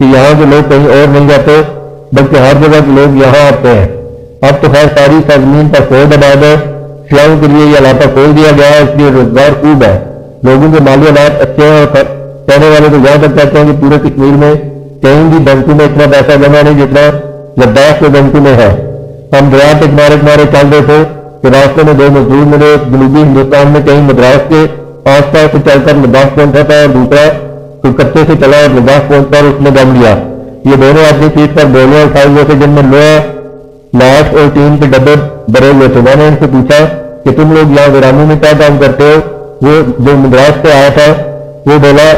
کہ یہاں کے لوگ کہیں اور نہیں جاتے بلکہ ہر جگہ کے لوگ یہاں آتے ہیں۔ اب تو خیر ساری سرزمین پر فوج آباد ہے، سیاحوں کے لیے یہ علاقہ کھول دیا گیا ہے، اس لیے روزگار خوب ہے، لوگوں کے مالی حالات اچھے ہیں، اور کہنے والے تو یہاں تک کہتے ہیں کہ پورے کشمیر میں کہیں بھی بینکوں میں اتنا پیسہ جمع نہیں جتنا لداخ کے بینکوں میں ہے۔ ہم دریا کے کنارے چل رہے تھے کہ راستے میں 2 مزدور ملے، جنوبی ہندوستان میں کہیں مدراس کے آس پاس سے چل کر لداخ پہنچا تھا، اور دوسرا کلکتے سے چلا اور لداخ پہنچ کر اس نے دم لیا۔ یہ دونوں آدمی سیٹ پر گولیاں اٹھائے ہوئے تھے جن میں لوہا، لاش اور ٹین کے ڈبے بھرے ہوئے تھے۔ میں نے ان سے پوچھا کہ تم لوگ یہاں ویرانوں میں کیا کام کرتے ہو؟ وہ جو مدراس سے آیا تھا وہ بولا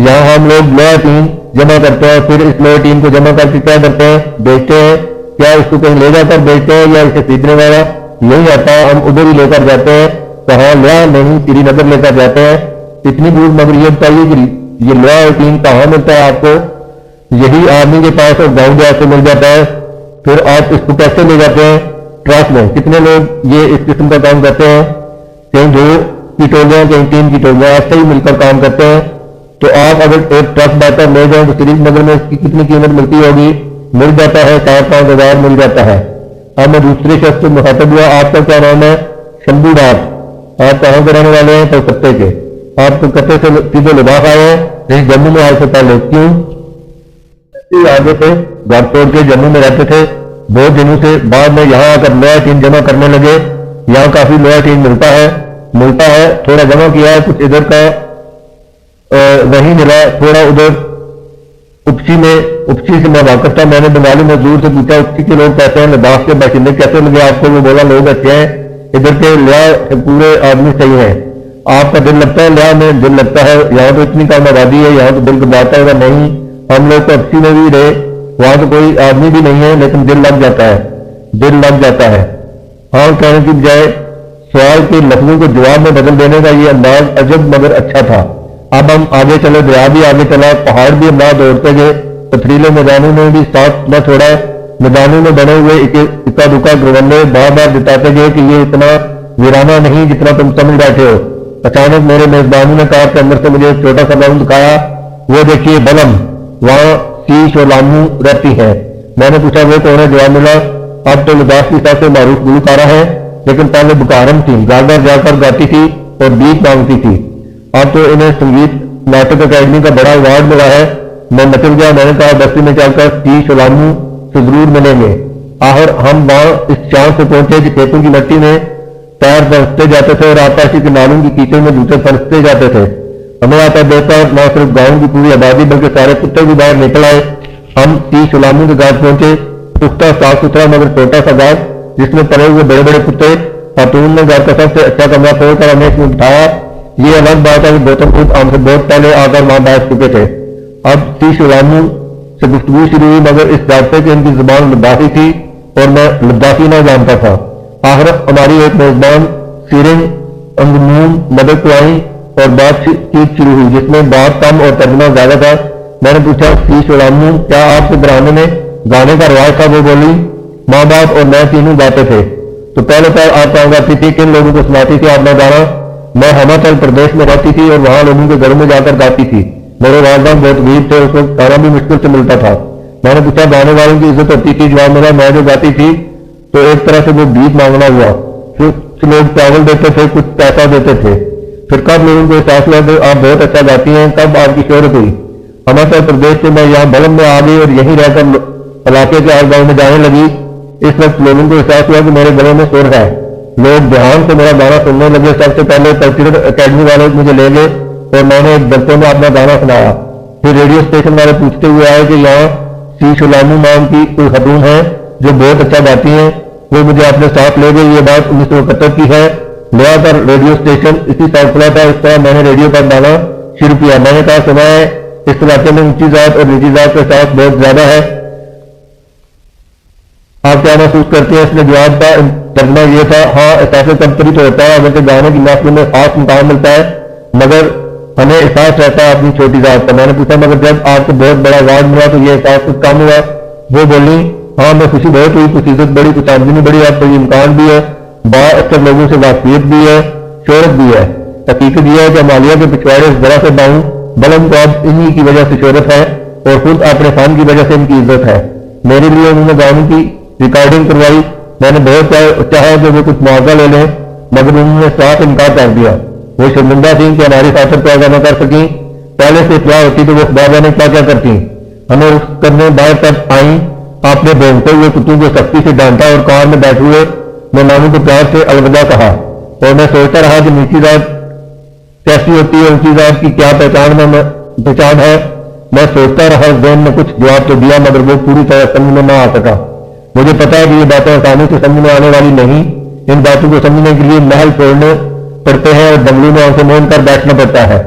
یہاں ہم لوگ لوہا ٹین جمع کرتے ہیں، پھر اس لوہے ٹین کو جمع کر کے کیا کرتے ہیں؟ بیچتے ہیں۔ کیا اس کو کہیں لے جا کر بیچتے ہیں یا اسے خریدنے والا یہی آتا ہے؟ ہم ادھر ہی لے کر جاتے ہیں۔ کہاں؟ لوہا نہیں، سری نگر لے کر جاتے ہیں اتنی دور، مگر یہ بتائیے کہ یہ لوہا اور ٹین کہاں ملتا ہے آپ کو؟ یہی آدمی کے پاس اور گاؤں دیہات سے مل جاتا ہے، پھر آپ اس کو کیسے لے جاتے ہیں؟ ٹرک میں۔ کتنے لوگ یہ اس قسم کا کام کرتے ہیں؟ کہیں 2 کی ٹولیاں، کہیں 3 کی ٹولیاں، ایسے ہی مل کر کام کرتے ہیں۔ تو آپ اگر ایک ٹرک بائکر لے جائیں تو سری نگر میں اس کی کتنی قیمت ملتی ہوگی؟ مل جاتا ہے 4-5 ہزار مل جاتا ہے۔ اب میں دوسرے شخص سے مخاطب ہوا، آپ کا کیا نام ہے؟ شمبو ڈاٹ۔ آپ کہاں کے رہنے والے ہیں؟ کلکتے کے۔ آپ کلکتے سے سیدھے لداخ آئے ہیں؟ نہیں، جموں میں آج سے پہلے۔ کیوں؟ آگے تھے، گھر چھوڑ کے جموں میں رہتے تھے بہت دنوں سے، بعد میں یہاں آ کر لوہا ٹین جمع کرنے لگے۔ یہاں کافی لوہا ٹین ملتا ہے، تھوڑا جمع کیا ہے، کچھ ادھر کا نہیں ملا، تھوڑا ادھر اپچی سے میں واقف تھا۔ میں نے بنگالی مزدور سے پوچھا اپچی کے لوگ کہتے ہیں، لداخ کے باشندے کیسے لگے آپ کو؟ وہ بولا لوگ اچھے ہیں، ادھر کے لوہا پورے آدمی صحیح ہیں۔ آپ کا دل لگتا ہے لوہا میں؟ دل لگتا ہے، یہاں تو اتنی کم آبادی ہے، یہاں تو دل گھبراتا ہوگا؟ نہیں، ہم لوگ تو اپچی میں بھی رہے، وہاں تو کوئی آدمی بھی نہیں ہے، لیکن دل لگ جاتا ہے۔ ہاں کہنے کی بجائے سوال کے لفظوں کو جواب میں بدل دینے کا یہ انداز عجب مگر اچھا تھا۔ اب ہم آگے چلے، دریا بھی آگے چلا، پہاڑ بھی ہم راہ دوڑتے گئے، پتھریلے میدانوں میں بھی ساتھ نہ چھوڑا، میدانوں میں بنے ہوئے اکا دکا گروندے بار بار جتاتے گئے کہ یہ اتنا ویرانہ نہیں جتنا تم سمجھ بیٹھے ہو۔ اچانک میرے میزبانوں نے کار کے اندر سے مجھے ایک چھوٹا سا گاؤں دکھایا، وہ دیکھیے بلم، وہاں سیش اور لامو رہتی ہے۔ میں نے پوچھا وہ کون ہے؟ جواب ملا اب تو لداخ کی سب سے معروف گلوکارہ ہے، لیکن پہلے بکارم تھی، گھر گھر جا کر گاتی تھی اور بیت مانگتی تھی۔ اب تو انہیں سنگیت ناٹک اکیڈمی کا بڑا ایوارڈ ملا ہے۔ میں مچل گیا، میں نے کہا بستی میں چل کر سیش اور لامو سے ضرور ملیں گے۔ آخر ہم وہاں اس چاند سے پہنچے کہ کھیتوں کی مٹی میں پیر پھنستے جاتے تھے اور آپاسی کے نالوں کی کیچڑ میں جوتے پھنستے جاتے تھے۔ ہمیں آتا دیکھا نہ صرف گاؤں کی پوری آبادی بلکہ سارے کتے بھی باہر نکل آئے۔ ہم سیش اور لامو کے گھر پہنچے، پختہ صاف ستھرا مگر چھوٹا سا گھر جس میں پڑے ہوئے بڑے بڑے کتے۔ خاتون نے گھر کا سب سے اچھا کمرہ کھول کر ہمیں اس میں بٹھایا۔ یہ الگ بات ہے کہ گوتم بدھ ہم سے بہت پہلے آ کر وہاں بیٹھ چکے تھے۔ اب سیش اور لامو سے گفتگو شروع ہوئی، مگر اس ضابطے کہ ان کی زبان لداخی تھی اور میں لداخی نہ جانتا تھا۔ آخر ہماری ایک میزبان سیرنگ انگنون مدد کو آئی اور بات چیت شروع ہوئی جس میں بات کم اور ترجمہ زیادہ تھا۔ میں نے پوچھا سیش اور لامو کیا آپ کے گھرانے میں گانے کا رواج تھا؟ وہ بولی ماں باپ اور میں تینوں گاتے تھے۔ تو پہلے آپ کہاں گاتی تھی؟ کن لوگوں کو سناتی تھی آپ نے گانا؟ میں ہماچل پردیش میں رہتی تھی اور وہاں لوگوں کے گھروں میں جا کر گاتی تھی۔ میرے والدین بہت غریب تھے، اس وقت کھانا بھی مشکل سے ملتا تھا۔ میں نے پوچھا گانے والوں کی عزت ہوتی تھی؟ جواب ملا میں جو گاتی تھی تو ایک طرح سے وہ بھیک مانگنا ہوا، کچھ لوگ چاول دیتے تھے، کچھ پیسہ دیتے تھے۔ پھر کب لوگوں کو احساس ہوا کہ آپ بہت اچھا گاتی ہیں؟ کب آپ کی شہرت ہوئی؟ ہماچل پردیش سے میں یہاں بلم میں آ گئی اور یہیں رہ کر علاقے کے ہر گاؤں میں جانے لگی۔ اس وقت لوگوں کو احساس ہوا کہ میرے گلے میں سر ہے، لوگ دھیان سے میرا گانا سننے لگے۔ سب سے پہلے کلچرل اکیڈمی والے مجھے لے گئے اور میں نے ایک دفتر میں اپنا گانا سنایا۔ پھر ریڈیو اسٹیشن والے پوچھتے ہوئے آئے کہ یہاں سیش اور لامو نام کی کوئی خاتون ہے جو بہت اچھا گاتی ہیں، وہ مجھے اپنے ساتھ لے گئی۔ یہ بات 1971 کی ہے۔ لے کر ریڈیو اسٹیشن اسی سائڈ کھلا تھا، اس طرح میں نے ریڈیو پر گانا شروع کیا۔ میں نے کہا سنا ہے اس علاقے میں اونچی ذات اور نجی ذات کا ساتھ بہت زیادہ ہے، آپ کیا محسوس کرتے ہیں؟ اس نے جواب کا ترجمہ یہ تھا ہاں احساس کمتری تو ہوتا ہے، اگرچہ گانے کی محفل میں خاص مقام ملتا ہے مگر ہمیں احساس رہتا ہے اپنی چھوٹی ذات کا۔ میں نے پوچھا مگر جب آپ کو بہت بڑا ایوارڈ ملا تو یہ احساس کچھ کم ہوا؟ وہ بولی ہاں میں خوشی بہت ہوئی، کچھ عزت بڑی، کچھ آمدنی بڑی، اب تو یہ امکان بھی ہے، با اکثر لوگوں سے واقفیت بھی ہے، شہرت بھی ہے۔ حقیقت یہ ہے کہ مالیہ کے پچھواڑے اس طرح سے باؤں بلند کو اب انہی کی وجہ سے شہرت ہے۔ اور خود اپنے فن کی وجہ سے ان کی عزت ہے. میرے لیے انہوں نے گانوں کی ریکارڈنگ کروائی. میں نے بہت چاہا کہ وہ کچھ معاوضہ لے لیں مگر انہوں نے صاف انکار کر دیا. وہ شرمندہ تھیں کہ ہماری خاطر پیدا نہ کر سکیں. پہلے سے اطلاع ہوتی تو وہ خدا جانے کیا کیا کرتی. ہمیں اس کرنے باہر تک آئیں. آپ نے بھونکتے ہوئے کتوں کو سختی سے ڈانٹا اور کار میں بیٹھے ہوئے مہمانوں کو پیار سے الوداع کہا. اور میں سوچتا رہا کہ نیچی ذات کیسی ہوتی ہے, اونچی ذات کی کیا پہچان ہے. میں سوچتا رہا, ذہن میں کچھ جواب تو دیا مگر وہ پوری طرح سمجھ میں نہ آ سکا. مجھے پتا ہے کہ یہ باتیں آسانی سے سمجھ میں آنے والی نہیں. ان باتوں کو سمجھنے کے لیے محل چھوڑنے پڑتے ہیں اور بنگلو میں آنکھیں موند کر بیٹھنا پڑتا ہے.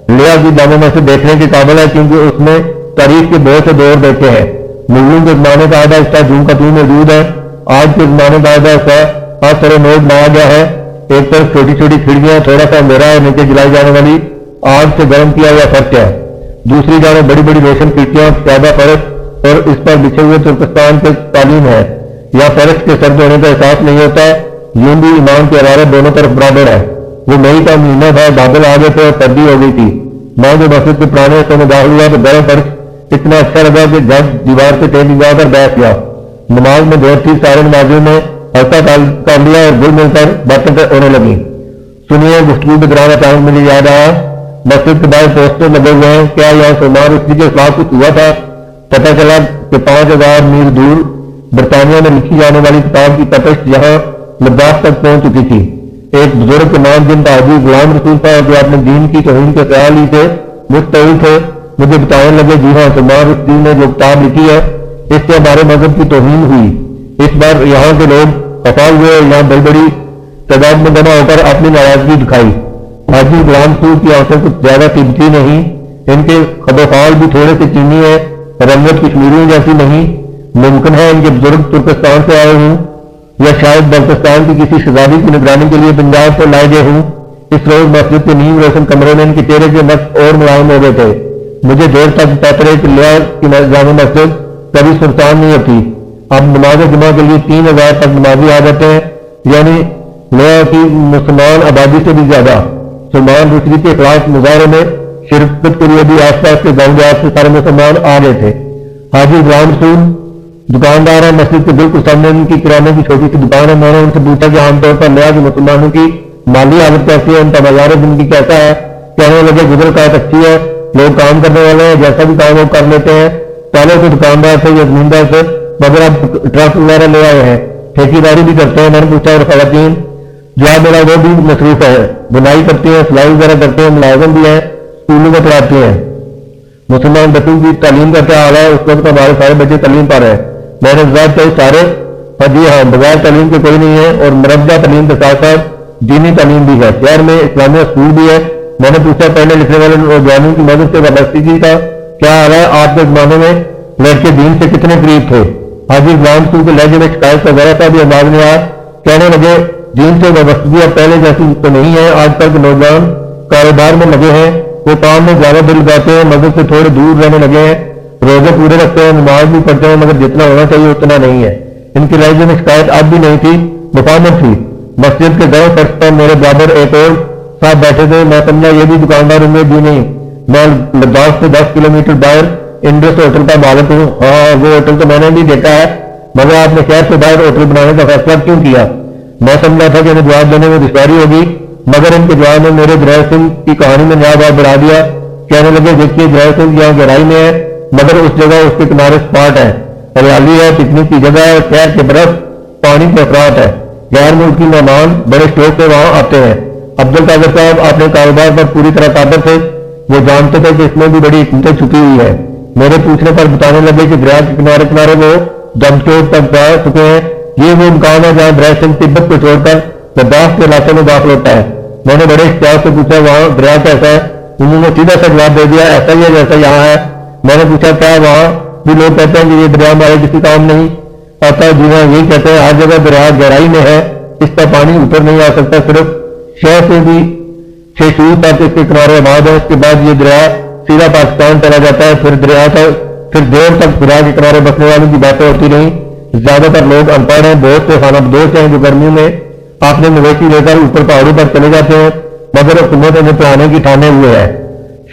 لیا کی جامع مسجد دیکھنے کے قابل ہے کیونکہ اس میں تاریخ کے بہت سے دور دیکھے ہیں. مغلوں کے زمانے کا آدھا حصہ جون کا موجود ہے. آج کے زمانے کا آدھا حصہ آج سر نوٹ بنایا گیا ہے. ایک طرف چھوٹی چھوٹی کھڑکیاں, تھوڑا سا اندھیرا ہے, نیچے جلائی جانے والی آگ سے گرم کیا ہوا فرش ہے. دوسری جانب بڑی بڑی روشن کھڑکیاں, پیادہ فرش اور اس پر بچھے ہوئے ترکستان کے تعلیم ہے. یا فرش کے سرد ہونے کا احساس نہیں ہوتا. یوں بھی ایمان کی حرارت دونوں طرف برابر ہے. وہ مئی کا مہینہ تھا, بادل آ گئے تھے اور سردی ہو گئی تھی. میں جو مسجد کے پرانے حصے میں داخل ہوا تو گرم فرش اتنا اچھا لگا کہ جب دیوار سے ٹیک لگا کر بیٹھ گیا. نماز میں دیر تھی. سارے نمازیوں نے ہلکا کر لیا اور گل مل کر باتیں ہونے لگی. سنیے, گفتگو کے دوران اچانک مجھے یاد آیا مسجد کے باہر پوسٹر لگے ہوئے ہیں. کیا یہاں سلمان رشدی کے خلاف کچھ ہوا تھا؟ پتہ چلا کہ 5000 میل دور برطانیہ میں لکھی جانے والی کتاب کی تپش یہاں لداخ تک پہنچ چکی تھی. ایک بزرگ کے نام جن کا حاجی غلام رسول تھا جو اپنے دین کی توہین کے خیال ہی سے مستعد تھے, مجھے بتانے لگے جی ہاں, سلمان رشدی نے جو کتاب لکھی ہے اس سے ہمارے مذہب کی توہین ہوئی. اس بار یہاں کے لوگ خفا ہوئے اور یہاں بڑی بڑی تعداد میں جمع ہو کر اپنی ناراضگی دکھائی. حاجی غلام رسول کی آنکھیں کچھ زیادہ قیمتی نہیں. ان کے خدوخال بھی تھوڑے سے چینی ہے, رنگت کشمیریوں جیسی نہیں. ممکن ہے ان کے بزرگ ترکستان سے آئے ہوں یا شاید بلتستان کی کسی شہزادی کی نگرانی کے لیے پنجاب سے لائے گئے ہوں. اس روز مسجد کے نیم روشن کمرے میں ان کے چہرے کے نقش اور ملائم ہو گئے تھے. مجھے دیر تک پتہ رہے کہ لیا کی جامع مسجد کبھی سلطان نہیں ہوتی. اب نماز جمعہ کے لیے 3000 تک نمازی آ جاتے ہیں, یعنی لیا کی مسلمان آبادی سے بھی زیادہ. سلمان رشدی کے خلاف مظاہرے میں شرکت کے لیے بھی آس پاس کے گاؤں دیہات سے سارے مسلمان آ گئے تھے. حاجی غلام رسول دکاندار ہے. مسجد کے بالکل سامنے ان کی کرانے کی چھوٹی سی دکان ہے. میں نے ان سے پوچھا کہ عام طور پر لیا کے مسلمانوں کی مالی حالت کیسی ہے, ان کا بازار زندگی کیسا ہے. کہنے لگے گزر کاٹ اچھی ہے, لوگ کام کرنے والے ہیں, جیسا بھی کام وہ کر لیتے ہیں. پہلے تو دکاندار تھے یا زمیندار تھے مگر اب ٹرک وغیرہ لے آئے ہیں, ٹھیکیداری بھی کرتے ہیں. میں نے پوچھا اور خواتین جو میرا وہ بھی مصروف ہے, بنائی کرتی ہیں, سلائی وغیرہ کرتے ہیں, ملازم بھی ہیں, اسکولوں میں پڑھاتی ہیں. مسلمان بچوں کی تعلیم کا کیا حال ہے؟ اس وقت ہمارے سارے بچے تعلیم پر ہیں. میں نے بات کہی سارے, جی ہاں, بغیر تعلیم کے کوئی نہیں ہے اور مربع تعلیم کے ساتھ ساتھ دینی تعلیم بھی ہے. شہر میں اسلامیہ اسکول بھی ہے. میں نے پوچھا پڑھنے لکھنے والے نوجوانوں کی مدد سے وابستگی کا کیا حال ہے؟ آج کے زمانے میں لڑکے دین سے کتنے قریب تھے؟ حاجی غلام رسول کے لہجے میں شکایت کا ذرا سا بھی انداز نہیں آیا. کہنے لگے دین سے وابستگی اب پہلے جیسی تو نہیں ہے. آج کل کے نوجوان کاروبار میں لگے ہیں, وہ کام میں زیادہ دل لگاتے ہیں, مذہب سے تھوڑے دور رہنے لگے ہیں, روزے پورے رکھتے ہیں, نماز بھی پڑھتے ہیں مگر جتنا ہونا چاہیے اتنا نہیں ہے. ان کی لہجے میں شکایت اب بھی نہیں تھی, مفاہمت تھی. مسجد کے گئے فرش پر میرے برابر ایک اور صاحب بیٹھے تھے. میں سمجھا یہ بھی دکاندار ہوں گے. بھی نہیں, میں لداخ سے 10 کلومیٹر باہر انڈس ہوٹل کا مالک ہوں. ہاں, وہ ہوٹل تو میں نے بھی دیکھا ہے مگر آپ نے شہر سے باہر ہوٹل بنانے کا فیصلہ کیوں کیا؟ میں سمجھا تھا کہ انہیں جواب دینے میں دشواری ہوگی مگر ان کے جواب میں میرے گرہ سنگھ کی کہانی میں نیا بات بڑھا دیا. کہنے لگے دیکھیے گرہ سنگھ یہاں گہرائی میں ہے مگر اس جگہ اس کے کنارے سپاٹ ہے, ہریالی ہے, پکنک کی جگہ ہے, شہر کے برف پانی کے افراد ہے. غیر ملکی مہمان بڑے شوق سے وہاں آتے ہیں. عبد القادر صاحب اپنے کاروبار پر پوری طرح قابل تھے. وہ جانتے تھے کہ اس میں بھی بڑی حکمتیں چھپی ہوئی ہے. میرے پوچھنے پر بتانے لگے کہ دریا کے کنارے کنارے وہ جمشید تک جا چکے ہیں. یہ وہ مکان ہے جہاں گرہ سنگھ تبت کو چھوڑ کر لداخ کے علاقے میں داخل ہوتا ہے. میں نے بڑے احتیاط سے پوچھا وہاں دریا کیسا ہے؟ انہوں نے سیدھا سا جواب دے دیا ایسا ہی ہے جیسا یہاں ہے. میں نے پوچھا کیا وہاں بھی لوگ کہتے ہیں کہ یہ دریا ہمارے کسی کام نہیں آتا؟ جی ہاں, یہی کہتے ہیں. ہر جگہ دریا گہرائی میں ہے, اس کا پانی اوپر نہیں آ سکتا. صرف شہر سے بھی 6 شور تک اس کے کنارے آباد ہے. اس کے بعد یہ دریا سیدھا پاکستان چلا جاتا ہے. پھر دیر تک دریا کے کنارے بسنے والوں کی باتیں ہوتی رہیں. زیادہ تر لوگ ان پڑھ ہیں, بہت سے خانہ بدوش ہیں جو گرمیوں میں اپنے مویشی لے کر اوپر پہاڑوں پر چلے جاتے ہیں مگر حکومت انہیں پڑھانے کی ٹھانے ہوئے ہے.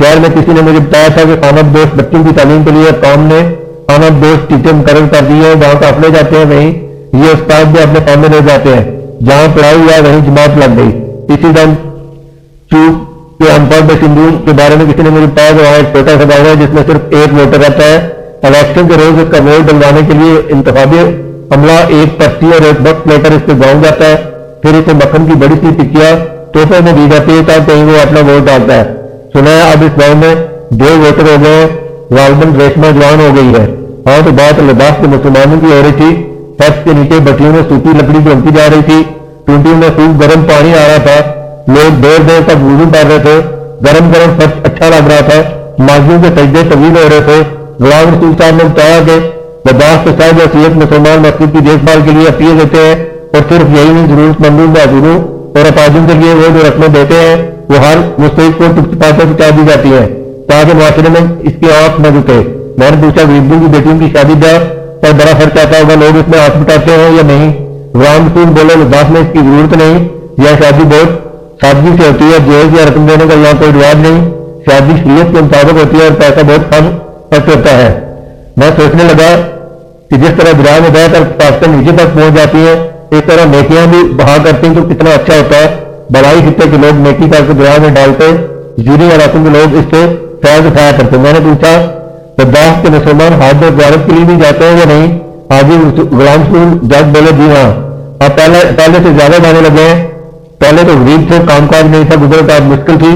شہر میں کسی نے مجھے بتایا تھا کہ خانہ بدوش بچوں کی تعلیم کے لیے قوم نے خانہ بدوش ٹیچر مقرر کر دی ہے، جہاں قافلے جاتے ہیں وہیں یہ استاد بھی اپنے سامنے لے جاتے ہیں، جہاں پڑھائی ہوا وہیں جماعت لگ گئی۔ اسی دن چوک کے انپڑھ سندھو کے بارے میں کسی نے مجھے بتایا کہ وہاں ایک چھوٹا سا گاؤں ہے جس میں صرف ایک ووٹر رہتا ہے، الیکشن کے روز اس کا ووٹ ڈلوانے کے لیے انتخابی عملہ ایک پرچی اور ایک وقت لے کر اس کے گاؤں جاتا ہے، پھر اسے مکھن کی بڑی سی ٹکیا تحفے میں دی جاتی ہے تاکہ کہیں وہ اپنا ووٹ ڈالتا ہے۔ سنا ہے اب اس گاؤں میں 2 ووٹر ہو گئے ہیں، غالباً ریشمہ جوان ہو گئی ہے۔ ہاں تو بات لداخ کے مسلمانوں کی ہو رہی تھی، فرش کے نیچے بٹیوں میں سوکھی لکڑی جمتی جا رہی تھی، ٹونٹیوں میں خوب گرم پانی آ رہا تھا، لوگ دیر دیر تک وضو کر رہے تھے، گرم گرم فرش اچھا لگ رہا تھا، ماضیوں کے سجدے طویل ہو رہے تھے۔ غلام رسول صاحب نے بتایا کہ لداخ کے صاحب حیثیت مسلمان مسجد کی دیکھ بھال کے لیے عطیے دیتے ہیں، اور صرف یہی نہیں، ضرورت مندوں معذوروں اور افاظوں کے لیے وہ جو رقمیں دیتے ہیں وہ ہر مستحق کو ٹکٹپا سے پہنچا دی جاتی ہے تاکہ معاشرے میں اس کی آنکھ نہ رکے۔ میں نے پوچھا غریبوں کی بیٹیوں کی شادی بیاہ پر بڑا خرچ آتا ہوگا، لوگ اس میں ہاتھ بٹاتے ہیں یا نہیں؟ غلام رسول بولے لداخ میں اس کی ضرورت نہیں، یہ شادی بہت سادگی سے ہوتی ہے، جہیز یا رقم دینے کا یہاں کوئی رواج نہیں، شادی شریعت کے مطابق ہوتی ہے اور پیسہ بہت کم خرچ ہوتا ہے۔ میں سوچنے لگا کہ جس طرح دریا میں بہ کر پاکستان نیچے تک پہنچ جاتی ہے، اس طرح نیکیاں بھی بہا کرتی ہیں تو کتنا اچھا ہوتا ہے۔ بڑائی خطے کے لوگ نیکی کر کے دریا میں ڈالتے، جیری علاقوں کے لوگ اس سے فیض اٹھایا کرتے۔ میں نے پوچھا لداخ کے مسلمان حج اور زیارت کے لیے بھی جاتے ہیں یا نہیں؟ حاجی غلام رسول جج بولے جی ہاں، اب پہلے سے زیادہ جانے لگے ہیں، پہلے تو غریب تھے، کام کاج نہیں تھا، گزر آج مشکل تھی،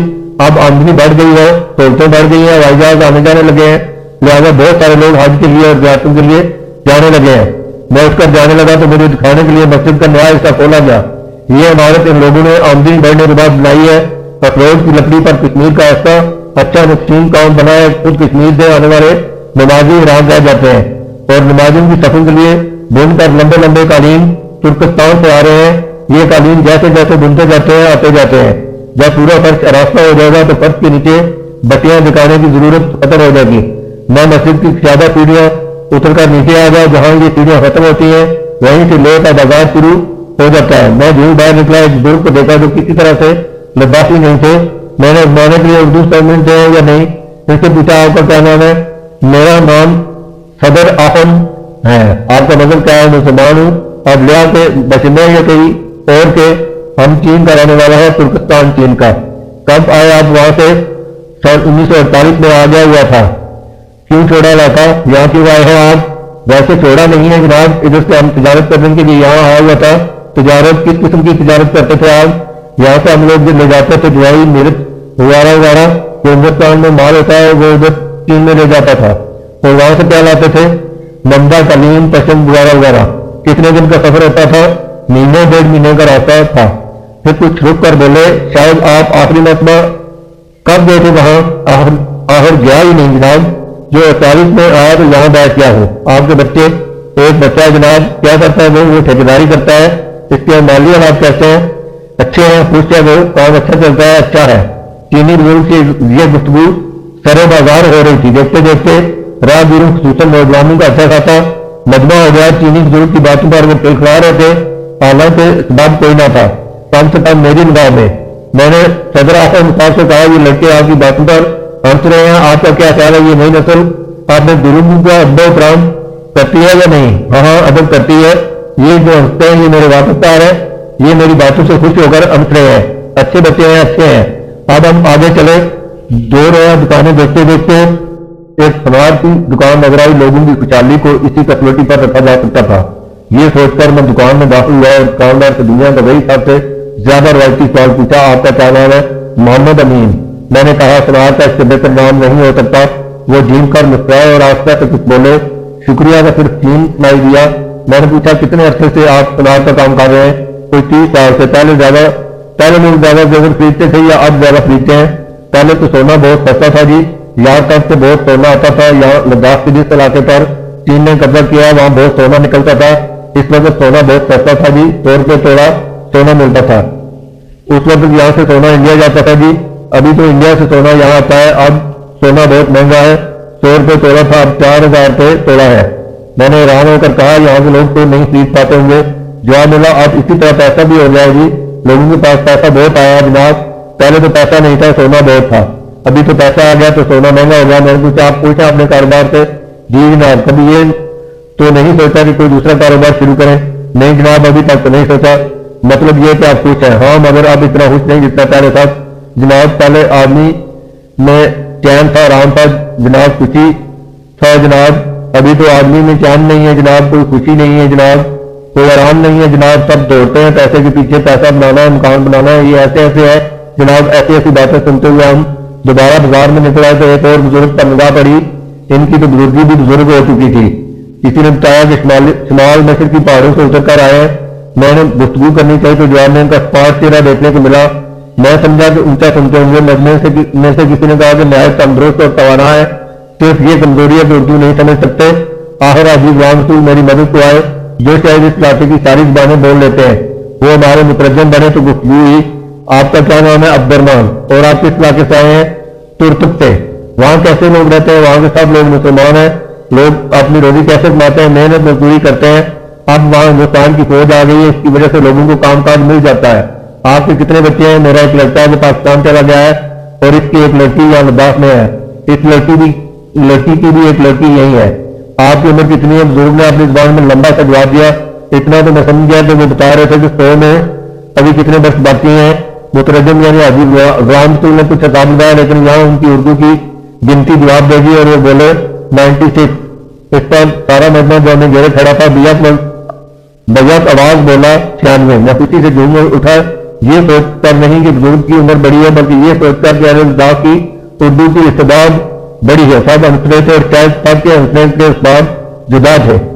اب آمدنی بڑھ گئی ہے، سہولتیں بڑھ گئی ہیں، ہوائی جہاز آنے جانے لگے ہیں، لہٰذا بہت سارے لوگ حج کے لیے اور زیارتوں کے لیے جانے لگے ہیں۔ میں اس کر جانے لگا تو مجھے دکھانے کے لیے مسجد کا نیا حصہ کھولا گیا۔ یہ عمارت ان لوگوں نے آمدنی بڑھنے کے بعد بنائی ہے، اخروٹ کی لکڑی پر کشمیر کا ایسا اچھا نقشین کام بنا ہے، خود کشمیر سے آنے والے نمازی حیران رہ جاتے ہیں، اور نمازیوں کی صفوں کے لیے بن کر لمبے لمبے قالین ترکستان سے آ رہے ہیں۔ یہ قالین جیسے جیسے بنتے جاتے ہیں آتے جاتے ہیں، جب پورا فرش آراستہ ہو جائے گا تو فرش کے نیچے بتیاں دکھانے کی ضرورت ختم ہو جائے گی۔ میں مسجد کی زیادہ سیڑھیاں اتر کر نیچے آ گیا، جہاں یہ سیڑھیاں ختم ہوتی ہیں وہیں سے لے کا بازار شروع ہو جاتا ہے۔ میں جو باہر نکلا ایک بزرگ کو دیکھا جو کسی طرح سے لداخی نہیں تھے۔ میں نے ازمانے کے لیے اردو سمجھتے ہیں یا نہیں، ان سے پوچھا آپ کا کیا نام ہے؟ میرا نام صدر احم ہے۔ آپ کا مطلب کیا ہے؟ مسلمان ہوں، اور لیا کے بچنے یا کہیں اور کے؟ ہم چین کا رہنے والا ہے، ترکستان چین کا۔ کب آئے آپ وہاں سے؟ سن 1948 میں آ گیا ہوا تھا۔ کیوں چھوڑا علاقہ؟ یہاں کیوں آئے ہیں آپ؟ ویسے چھوڑا نہیں ہے جناب، ادھر سے ہم تجارت کرنے کے لیے یہاں آیا ہوا تھا۔ تجارت کس قسم کی تجارت کرتے تھے آپ؟ یہاں سے ہم لوگ جو لے جاتے تھے دوائی مرچ وغیرہ وغیرہ جو ہندوستان میں مال ہوتا ہے وہ ادھر چین میں لے جاتا تھا، اور وہاں سے کیا لاتے تھے؟ لمبا تعلیم پشم وغیرہ وغیرہ۔ کتنے دن کا سفر ہوتا تھا؟ مہینے 1.5 مہینے کا راستہ تھا۔ پھر کچھ رک کر بولے شاید آپ آخری مرتبہ کب گئے تھے وہاں؟ آخر گیا ہی نہیں جناب، جو 48 میں آیا تو یہاں بیٹھ گیا ہو۔ آپ کے بچے؟ ایک بچہ ہے جناب۔ کیا کرتا ہے وہ ٹھیکیداری کرتا ہے۔ اس کے مالی حالات کیسے ہیں؟ اچھے ہیں، خوش ہے وہ، کام اچھا چلتا ہے؟ اچھا ہے۔ چینی بزرگ کی یہ گفتگو سرے بازار ہو رہی تھی، دیکھتے دیکھتے راہ گیروں خصوصاً نوجوانوں کا اچھا خاصا مجمع ہو گیا۔ چینی بزرگ کی باتوں پر وہ کھلکھلا رہے تھے، حالانکہ سبب کوئی نہ تھا، کم سے کم میری نگاہ میں۔ میں نے صدر احمد صاحب سے کہا یہ لڑکے آپ کی باتوں پر ہنس رہے ہیں، آپ کا کیا خیال ہے؟ یہ نئی نسل آپ نے گروہ کا ادب و احترام کرتی ہے یا نہیں؟ ہاں ادب کرتی ہے۔ یہ جو ہنستے ہیں یہ میرے واپس ہے، یہ میری باتوں سے خوش ہو کر ہنس رہے ہیں، اچھے بچے ہیں، اچھے ہیں۔ اب ہم آگے چلے، دو رویہ دکانیں دیکھتے دیکھتے ایک سوار کی دکان نظر آئی۔ لوگوں کی خوشحالی کو اسی کسوٹی پر رکھا جا سکتا تھا۔ یہ سوچ کر میں دکان میں داخل ہوا اور دکاندار سے دنیا کا وہی سب سے زیادہ روایتی سوال پوچھا، آپ کا کیا نام ہے؟ محمد امین۔ میں نے کہا سوار کا اس سے بہتر نام نہیں ہو سکتا۔ وہ جھیم کر مسکرائے اور آستہ سے کچھ بولے، شکریہ کا صرف چین سنائی دیا۔ میں نے پوچھا کتنے عرصے سے آپ سوار کا کام کر رہے ہیں؟ کوئی 30 سال سے۔ پہلے لوگ زیادہ زیور خریدتے تھے یا اب زیادہ خریدتے ہیں؟ پہلے تو سونا بہت سستا تھا جی، یہاں تک سے بہت سونا آتا تھا۔ یہاں لداخ کے جس علاقے پر چین نے قبضہ کیا وہاں بہت سونا نکلتا تھا، اس وقت سونا بہت سستا تھا جی، 100 روپے توڑا سونا ملتا تھا۔ اس وقت یہاں سے سونا انڈیا جاتا تھا جی، ابھی تو انڈیا سے سونا یہاں آتا ہے، اب سونا بہت مہنگا ہے، 100 روپے توڑا تھا اب 4000 روپے توڑا ہے۔ میں نے حیران ہو کر کہا یہاں کے لوگ تو نہیں خرید پاتے ہوں گے؟ جواب ملا اب اسی طرح پیسہ بھی ہو جائے گی، لوگوں کے پاس پیسہ بہت آیا جناب، پہلے تو پیسہ نہیں تھا، سونا بہت تھا۔ ابھی تو پیسہ آ گیا تو سونا مہنگا ہو گیا. میں نے پوچھا آپ پوچھا اپنے کاروبار سے؟ جی جناب. کبھی یہ تو نہیں سوچا کہ کوئی دوسرا کاروبار شروع کریں؟ نہیں جناب ابھی تک تو نہیں سوچا. مطلب یہ کہ آپ خوش ہیں؟ ہاں مگر اب اتنا خوش نہیں جتنا پہلے تھا جناب. پہلے آدمی میں چین تھا آرام تھا جناب, خوشی تھا جناب. ابھی تو آدمی میں چین نہیں ہے جناب, کوئی خوشی نہیں ہے جناب, کوئی آرام نہیں ہے جناب. سب دوڑتے ہیں پیسے کے پیچھے, پیسہ بنانا ہے, مکان بنانا ہے. یہ ایسے ایسے ہے جناب. ایسی ایسی باتیں سنتے ہوئے ہم دوبارہ بازار میں نکل آئے تو ایک اور بزرگ پر نگاہ پڑی. ان کی تو بزرگی بھی بزرگ ہو چکی تھی. کسی نے بتایا کہ شمال مصر کی پہاڑوں سے اتر کر آئے. میں نے گفتگو کرنی چاہیے تو جواب میں ان کا اسپاٹ چہرہ دیکھنے کو ملا. میں سمجھا کہ اونچا سنتے ہوں گے. میں سے کسی نے کہا کہ نہایت تندرست اور توانا ہے, صرف یہ کمزوری ہے کہ اردو نہیں سمجھ سکتے. آخر عزیز غلام رسول میری مدد کو آئے, جو شاید اس علاقے کی ساری زبانیں بول لیتے ہیں. وہ ہمارے مترجم بنے تو گفتگو ہوئی. آپ کا کیا نام ہے؟ عبد الرحمان. اور آپ کس علاقے سے آئے ہیں؟ ترتک سے. وہاں کیسے لوگ رہتے ہیں؟ وہاں کے سب لوگ مسلمان ہیں. لوگ اپنی روزی کیسے کماتے ہیں؟ محنت مزدوری کرتے ہیں. اب وہاں ہندوستان کی فوج آ گئی ہے, اس کی وجہ سے لوگوں کو کام کاج مل جاتا ہے. آپ کے کتنے بچے ہیں؟ میرا ایک لڑکا ہے جو پاکستان چلا گیا ہے, اور اس کی ایک لڑکی یہاں لداخ میں ہے. اس لڑکی کی بھی ایک لڑکی یہی ہے. آپ کی عمر کتنی ہے؟ بزرگ نے اپنی زبان میں لمبا سا جواب دیا. اتنا تو میں سمجھ گیا کہ وہ بتا رہے تھے کہ 100 میں ابھی کتنے برس باقی ہیں. مترجم یعنی عزیز غلام رسول نے کچھ حساب لگایا, لیکن یہاں ان کی اردو کی گنتی جواب دے دی اور وہ بولے 96. اس پر سارا مجمع جو ہمیں گھیرے کھڑا تھا بیعت آواز بولا 96. میں خوشی سے جھوم اٹھا, یہ سوچ کر نہیں کہ بزرگ کی عمر بڑی ہے, بلکہ یہ سوچ کر کہ اہل لداخ کی اردو کی استعداد بڑی ہے. سب ہنسنے تھے اور شاید سب کے ہنسنے کے اسباب جدا تھے.